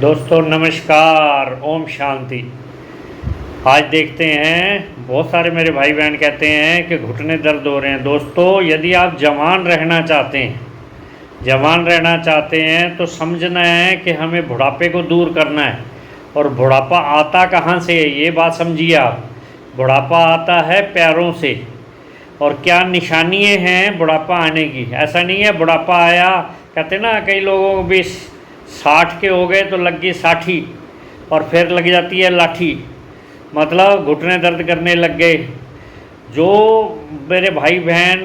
दोस्तों नमस्कार, ओम शांति। आज देखते हैं बहुत सारे मेरे भाई बहन कहते हैं कि घुटने दर्द हो रहे हैं। दोस्तों, यदि आप जवान रहना चाहते हैं तो समझना है कि हमें बुढ़ापे को दूर करना है। और बुढ़ापा आता कहाँ से है, ये बात समझिए आप। बुढ़ापा आता है पैरों से। और क्या निशानियाँ हैं बुढ़ापा आने की। ऐसा नहीं है बुढ़ापा आया, कहते ना कई लोगों को भी 60 के हो गए तो लग गई 60 और फिर लग जाती है लाठी, मतलब घुटने दर्द करने लग गए। जो मेरे भाई बहन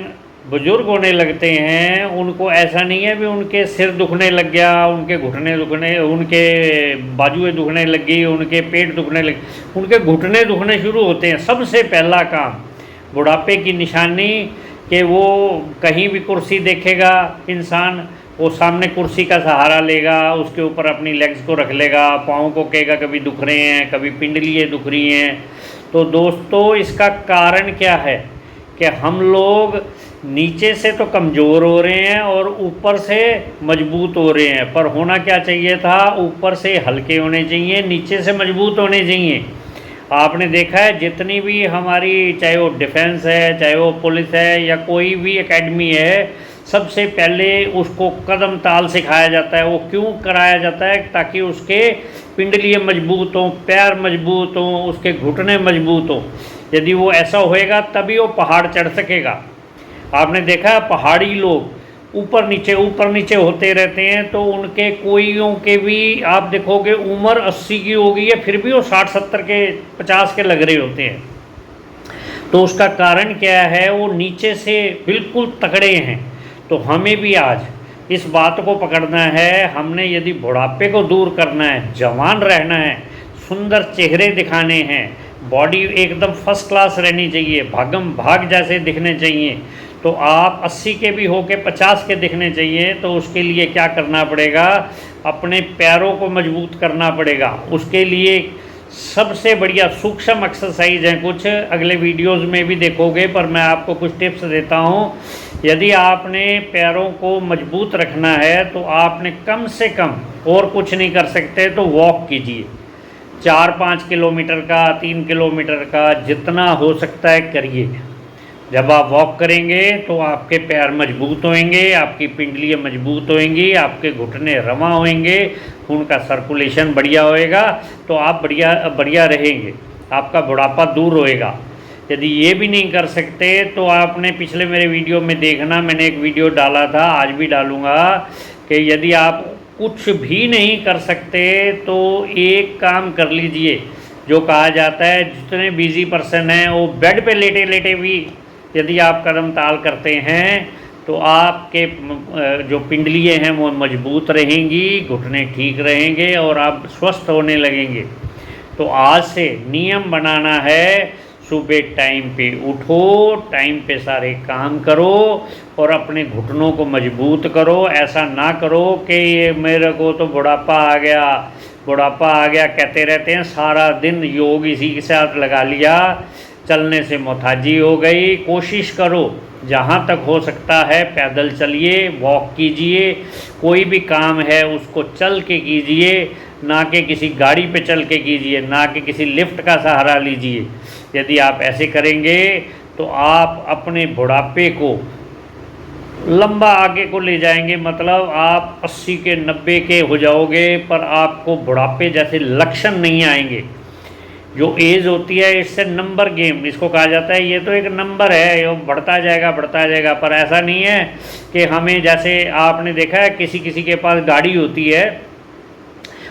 बुजुर्ग होने लगते हैं उनको ऐसा नहीं है भी उनके सिर दुखने लग गया, उनके घुटने दुखने, उनके बाजुएं दुखने लग गई, उनके पेट दुखने लग, उनके घुटने दुखने शुरू होते हैं। सबसे पहला काम बुढ़ापे की निशानी कि वो कहीं भी कुर्सी देखेगा इंसान, वो सामने कुर्सी का सहारा लेगा, उसके ऊपर अपनी लेग्स को रख लेगा, पाँव को कहेगा कभी दुख रहे हैं, कभी पिंडलियाँ दुख रही हैं। तो दोस्तों, इसका कारण क्या है कि हम लोग नीचे से तो कमज़ोर हो रहे हैं और ऊपर से मजबूत हो रहे हैं। पर होना क्या चाहिए था, ऊपर से हल्के होने चाहिए, नीचे से मजबूत होने चाहिए। आपने देखा है जितनी भी हमारी, चाहे वो डिफेंस है, चाहे वो पुलिस है या कोई भी एकेडमी है, सबसे पहले उसको कदम ताल सिखाया जाता है। वो क्यों कराया जाता है? ताकि उसके पिंडलियाँ मजबूत हों, पैर मजबूत हों, उसके घुटने मजबूत हों। यदि वो ऐसा होएगा तभी वो पहाड़ चढ़ सकेगा। आपने देखा है पहाड़ी लोग ऊपर नीचे होते रहते हैं, तो उनके कोईयों के भी आप देखोगे उम्र 80 की हो गई है, फिर भी वो 60-70 के 50 के लग रहे होते हैं। तो उसका कारण क्या है? वो नीचे से बिल्कुल तगड़े हैं। तो हमें भी आज इस बात को पकड़ना है। हमने यदि बुढ़ापे को दूर करना है, जवान रहना है, सुंदर चेहरे दिखाने हैं, बॉडी एकदम फर्स्ट क्लास रहनी चाहिए, भागम भाग जैसे दिखने चाहिए, तो आप 80 के भी हो के 50 के दिखने चाहिए। तो उसके लिए क्या करना पड़ेगा? अपने पैरों को मजबूत करना पड़ेगा। उसके लिए सबसे बढ़िया सूक्ष्म एक्सरसाइज हैं, कुछ अगले वीडियोस में भी देखोगे, पर मैं आपको कुछ टिप्स देता हूँ। यदि आपने पैरों को मजबूत रखना है तो आपने कम से कम, और कुछ नहीं कर सकते तो वॉक कीजिए। 4-5 किलोमीटर का, 3 किलोमीटर का, जितना हो सकता है करिए। जब आप वॉक करेंगे तो आपके पैर मजबूत होंगे, आपकी पिंडलियाँ मजबूत होंगी, आपके घुटने रवा होंगे, खून का सर्कुलेशन बढ़िया होएगा, तो आप बढ़िया रहेंगे, आपका बुढ़ापा दूर होएगा। यदि ये भी नहीं कर सकते तो आपने पिछले मेरे वीडियो में देखना, मैंने एक वीडियो डाला था, आज भी डालूँगा, कि यदि आप कुछ भी नहीं कर सकते तो एक काम कर लीजिए। जो कहा जाता है जितने बिजी पर्सन हैं वो बेड पे लेटे लेटे भी यदि आप कदम ताल करते हैं तो आपके जो पिंडलियाँ हैं वो मजबूत रहेंगी, घुटने ठीक रहेंगे और आप स्वस्थ होने लगेंगे। तो आज से नियम बनाना है, सुबह टाइम पे उठो, टाइम पे सारे काम करो और अपने घुटनों को मजबूत करो। ऐसा ना करो कि ये मेरे को तो बुढ़ापा आ गया कहते रहते हैं, सारा दिन योग इसी के साथ लगा लिया, चलने से मोथाजी हो गई। कोशिश करो जहाँ तक हो सकता है पैदल चलिए, वॉक कीजिए, कोई भी काम है उसको चल के कीजिए, ना कि किसी गाड़ी पे चल के कीजिए, ना कि किसी लिफ्ट का सहारा लीजिए। यदि आप ऐसे करेंगे तो आप अपने बुढ़ापे को लंबा आगे को ले जाएंगे। मतलब आप 80 के 90 के हो जाओगे पर आपको बुढ़ापे जैसे लक्षण नहीं आएंगे। जो एज होती है इससे नंबर गेम इसको कहा जाता है, ये तो एक नंबर है, ये बढ़ता जाएगा। पर ऐसा नहीं है कि हमें, जैसे आपने देखा है किसी किसी के पास गाड़ी होती है,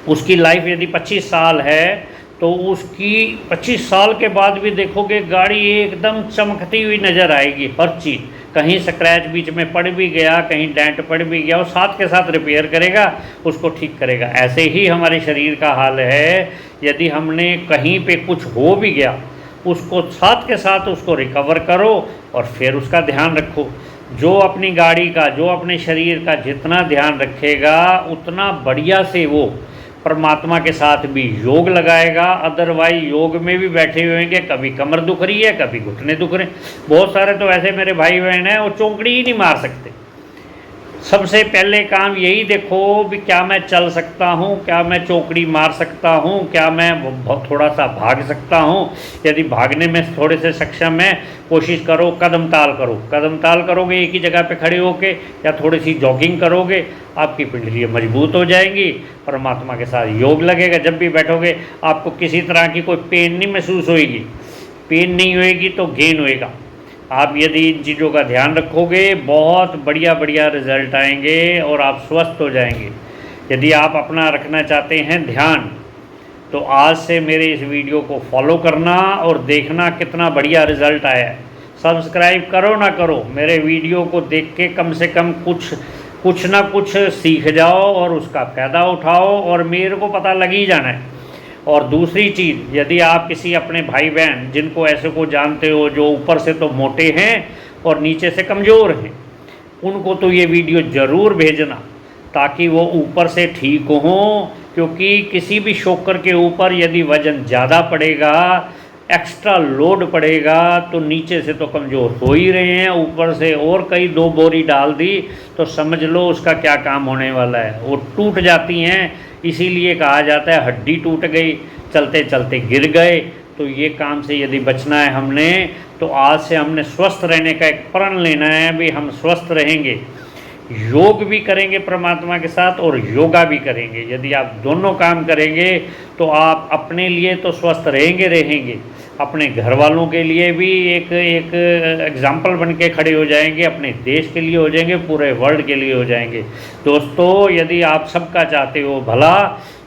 उसकी लाइफ यदि 25 साल है तो उसकी 25 साल के बाद भी देखोगे गाड़ी एकदम चमकती हुई नज़र आएगी। हर चीज़, कहीं स्क्रैच बीच में पड़ भी गया, कहीं डेंट पड़ भी गया, वो साथ के साथ रिपेयर करेगा, उसको ठीक करेगा। ऐसे ही हमारे शरीर का हाल है। यदि हमने कहीं पे कुछ हो भी गया, उसको साथ के साथ उसको रिकवर करो और फिर उसका ध्यान रखो। जो अपनी गाड़ी का, जो अपने शरीर का जितना ध्यान रखेगा उतना बढ़िया से वो परमात्मा के साथ भी योग लगाएगा। अदरवाइज योग में भी बैठे हुए होंगे, कभी कमर दुख रही है, कभी घुटने दुख रहे हैं। बहुत सारे तो ऐसे मेरे भाई बहन हैं वो चौंकड़ी ही नहीं मार सकते, सबसे पहले काम यही देखो भी क्या मैं चल सकता हूँ, क्या मैं चौकड़ी मार सकता हूँ, क्या मैं थोड़ा सा भाग सकता हूँ। यदि भागने में थोड़े से सक्षम है, कोशिश करो कदम ताल करो। कदम ताल करोगे एक ही जगह पे खड़े होके, या थोड़ी सी जॉगिंग करोगे, आपकी पिंडलियाँ मजबूत हो जाएंगी। परमात्मा के साथ योग लगेगा। जब भी बैठोगे आपको किसी तरह की कोई पेन नहीं महसूस होएगी। पेन नहीं होएगी तो गेन होएगा। आप यदि इन चीज़ों का ध्यान रखोगे, बहुत बढ़िया बढ़िया रिजल्ट आएंगे और आप स्वस्थ हो जाएंगे। यदि आप अपना रखना चाहते हैं ध्यान, तो आज से मेरे इस वीडियो को फॉलो करना और देखना कितना बढ़िया रिजल्ट आया है। सब्सक्राइब करो ना करो, मेरे वीडियो को देख के कम से कम कुछ ना कुछ सीख जाओ और उसका फ़ायदा उठाओ, और मेरे को पता लग ही जाना है। और दूसरी चीज़, यदि आप किसी अपने भाई बहन जिनको ऐसे को जानते हो जो ऊपर से तो मोटे हैं और नीचे से कमज़ोर हैं, उनको तो ये वीडियो ज़रूर भेजना ताकि वो ऊपर से ठीक हों। क्योंकि किसी भी शोकर के ऊपर यदि वज़न ज़्यादा पड़ेगा, एक्स्ट्रा लोड पड़ेगा, तो नीचे से तो कमज़ोर हो ही रहे हैं, ऊपर से और कई 2 बोरी डाल दी तो समझ लो उसका क्या काम होने वाला है। वो टूट जाती हैं। इसीलिए कहा जाता है हड्डी टूट गई, चलते चलते गिर गए। तो ये काम से यदि बचना है हमने, तो आज से हमने स्वस्थ रहने का एक प्रण लेना है भी हम स्वस्थ रहेंगे। योग भी करेंगे परमात्मा के साथ और योगा भी करेंगे। यदि आप दोनों काम करेंगे तो आप अपने लिए तो स्वस्थ रहेंगे, अपने घर वालों के लिए भी एक एग्जाम्पल बन के खड़े हो जाएंगे, अपने देश के लिए हो जाएंगे, पूरे वर्ल्ड के लिए हो जाएंगे। दोस्तों, यदि आप सबका चाहते हो भला,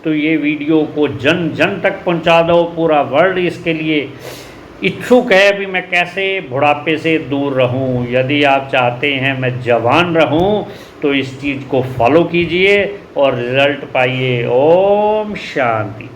तो ये वीडियो को जन जन तक पहुंचा दो। पूरा वर्ल्ड इसके लिए इच्छुक है भी मैं कैसे बुढ़ापे से दूर रहूं। यदि आप चाहते हैं मैं जवान रहूं, तो इस चीज़ को फॉलो कीजिए और रिज़ल्ट पाइए। ओम शांति।